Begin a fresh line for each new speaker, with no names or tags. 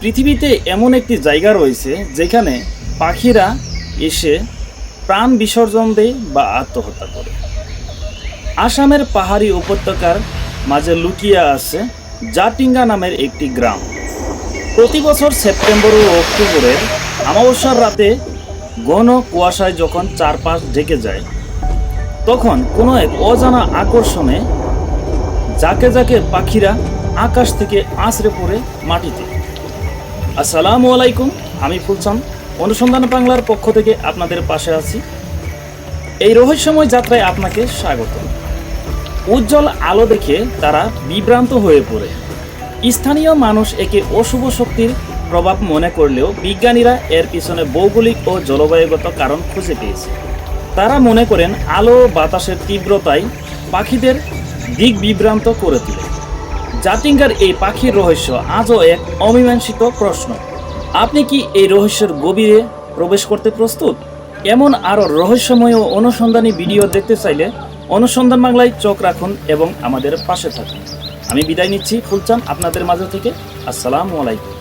পৃথিবীতে এমন একটি জায়গা রয়েছে যেখানে পাখিরা এসে প্রাণ বিসর্জন দেয় বা আত্মহত্যা করে। আসামের পাহাড়ি উপত্যকার মাঝে লুকিয়ে আছে জাতিঙ্গা নামের একটি গ্রাম। প্রতি বছর সেপ্টেম্বর ও অক্টোবরের অমাবস্যার রাতে ঘন কুয়াশায় যখন চারপাশ ঢেকে যায়, তখন কোনো এক অজানা আকর্ষণে ঝাঁকে ঝাঁকে পাখিরা আকাশ থেকে আছড়ে পড়ে মাটিতে। আসসালামু আলাইকুম, আমি ফুলচাঁদ অনুসন্ধান বাংলার পক্ষ থেকে আপনাদের পাশে আছি। এই রহস্যময় যাত্রায় আপনাকে স্বাগত। উজ্জ্বল আলো দেখে তারা বিভ্রান্ত হয়ে পড়ে। স্থানীয় মানুষ একে অশুভ শক্তির প্রভাব মনে করলেও বিজ্ঞানীরা এর পিছনে ভৌগোলিক ও জলবায়ুগত কারণ খুঁজে পেয়েছে। তারা মনে করেন আলো বাতাসের তীব্রতায় পাখিদের দিক বিভ্রান্ত করে তোলে। জাতিঙ্গার এই পাখির রহস্য আজও এক অমীমাংসিত প্রশ্ন। আপনি কি এই রহস্যের গভীরে প্রবেশ করতে প্রস্তুত? এমন আরও রহস্যময় ও অনুসন্ধানী ভিডিও দেখতে চাইলে অনুসন্ধান বাংলায় চোখ রাখুন এবং আমাদের পাশে থাকুন। আমি বিদায় নিচ্ছি ফুলচাঁদ আপনাদের মাঝে থেকে। আসসালামু আলাইকুম।